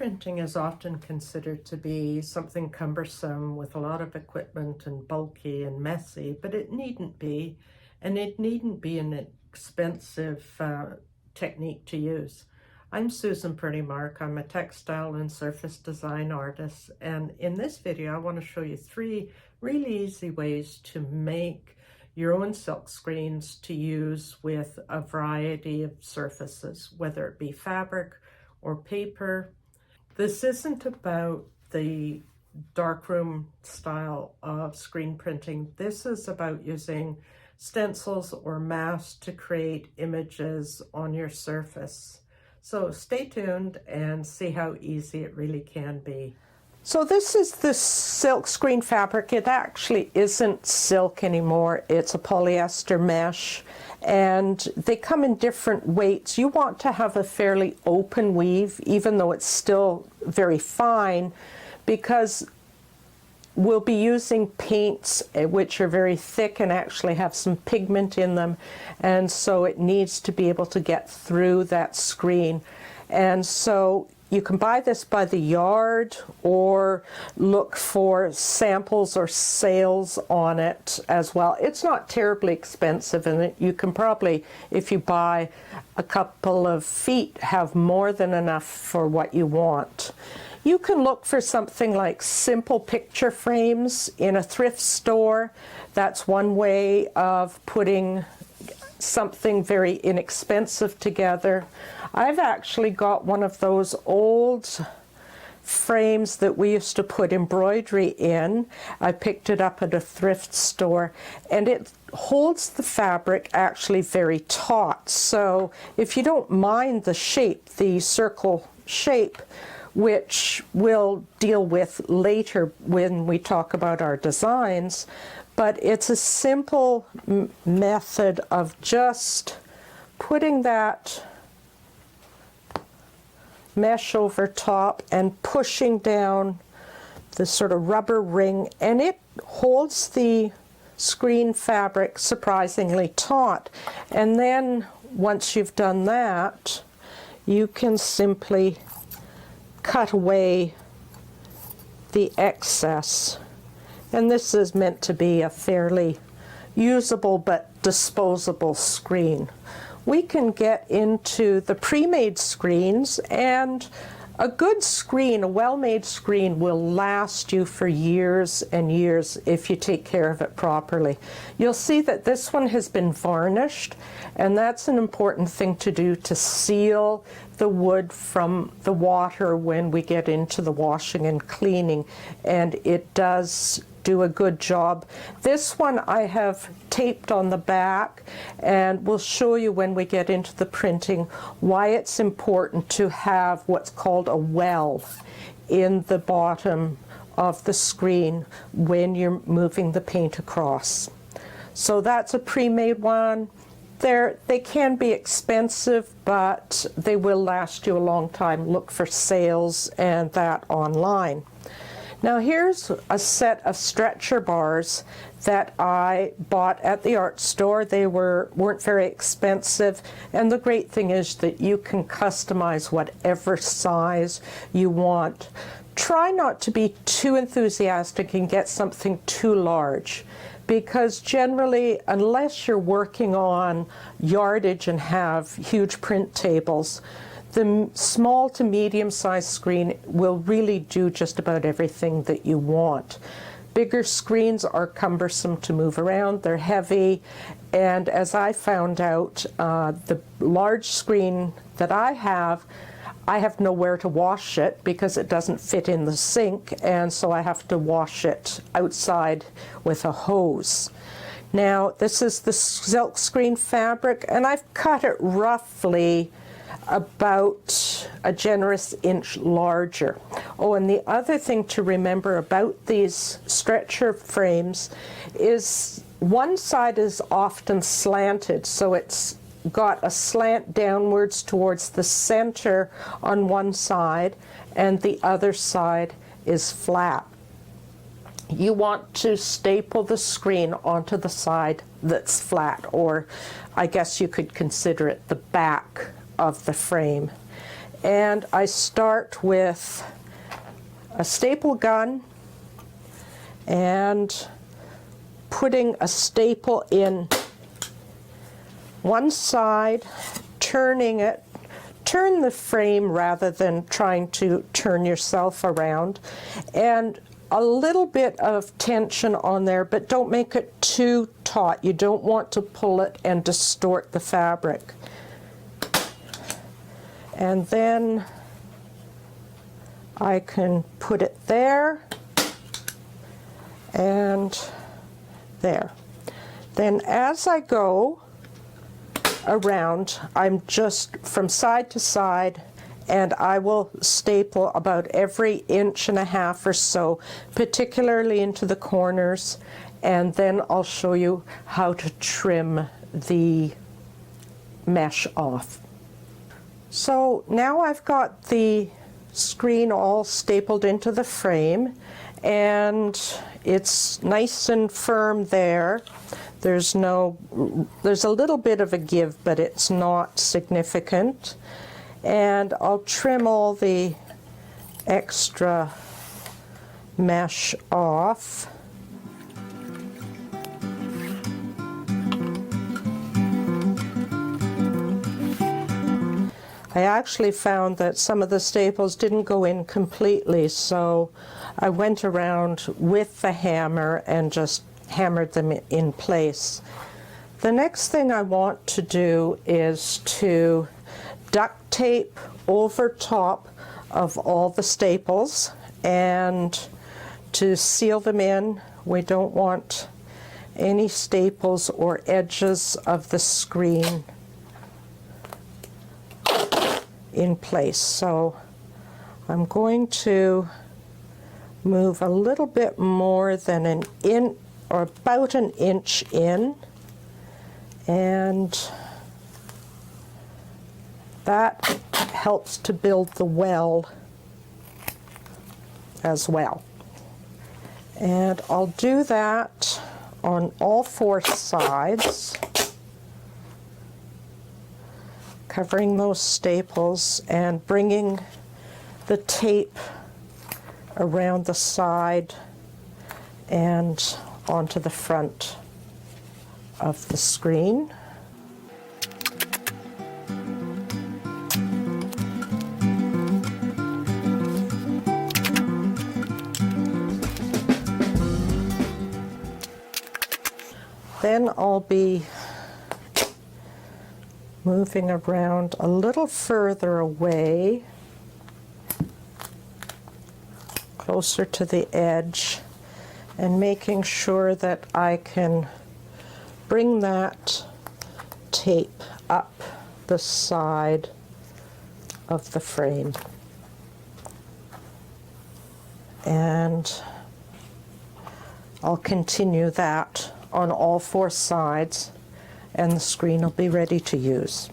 printing is often considered to be something cumbersome with a lot of equipment and bulky and messy, but it needn't be, and it needn't be an expensive technique to use. I'm Susan Purdymark. I'm a textile and surface design artist, and in this video I want to show you 3 really easy ways to make your own silk screens to use with a variety of surfaces, whether it be fabric or paper. This isn't about the darkroom style of screen printing. This is about using stencils or masks to create images on your surface. So stay tuned and see how easy it really can be. So this is the Silkscreen fabric. It actually isn't silk anymore. It's a polyester mesh, and they come in different weights. You want to have a fairly open weave, even though it's still very fine, because we'll be using paints which are very thick and actually have some pigment in them, and so it needs to be able to get through that screen. And so you can buy this by the yard or look for samples or sales on it as well. It's not terribly expensive, and you can probably, if you buy a couple of feet, have more than enough for what you want. You can look for something like simple picture frames in a thrift store. That's one way of putting something very inexpensive together. I've actually got one of those old frames that we used to put embroidery in. I picked it up at a thrift store, and it holds the fabric actually very taut. So if you don't mind the shape, the circle shape, which we'll deal with later when we talk about our designs, but it's a simple method of just putting that mesh over top and pushing down the sort of rubber ring, and it holds the screen fabric surprisingly taut. And then once you've done that, you can simply cut away the excess. And this is meant to be a fairly usable but disposable screen. We can get into the pre-made screens, and a good screen, a well-made screen, will last you for years and years if you take care of it properly. You'll see that this one has been varnished, and that's an important thing to do to seal the wood from the water when we get into the washing and cleaning, and it does do a good job. This one I have taped on the back, and we'll show you when we get into the printing why it's important to have what's called a well in the bottom of the screen when you're moving the paint across. So that's a pre-made one. They can be expensive, but they will last you a long time. Look for sales and that online. Now here's a set of stretcher bars that I bought at the art store. They weren't very expensive, and the great thing is that you can customize whatever size you want. Try not to be too enthusiastic and get something too large, because generally, unless you're working on yardage and have huge print tables, the small to medium-sized screen will really do just about everything that you want. Bigger screens are cumbersome to move around, they're heavy, and as I found out, the large screen that I have nowhere to wash it because it doesn't fit in the sink, and so I have to wash it outside with a hose. Now, this is the Silkscreen fabric, and I've cut it roughly about a generous inch larger. Oh, and the other thing to remember about these stretcher frames is one side is often slanted, so it's got a slant downwards towards the center on one side, and the other side is flat. You want to staple the screen onto the side that's flat, or I guess you could consider it the back of the frame. And I start with a staple gun and putting a staple in one side, turning it. Turn the frame rather than trying to turn yourself around, and a little bit of tension on there, but don't make it too taut. You don't want to pull it and distort the fabric. And then I can put it there and there. Then as I go around, I'm just from side to side, and I will staple about every 1.5 inches or so, particularly into the corners, and then I'll show you how to trim the mesh off. So now I've got the screen all stapled into the frame, and it's nice and firm there. There's a little bit of a give, but it's not significant. And I'll trim all the extra mesh off. I actually found that some of the staples didn't go in completely, so I went around with the hammer and just hammered them in place. The next thing I want to do is to duct tape over top of all the staples and to seal them in. We don't want any staples or edges of the screen in place. So I'm going to move a little bit more than an inch or about an inch in, and that helps to build the well as well. And I'll do that on all 4 sides, covering those staples and bringing the tape around the side and onto the front of the screen. Then I'll be moving around a little further away, closer to the edge, and making sure that I can bring that tape up the side of the frame. And I'll continue that on all 4 sides, and the screen will be ready to use.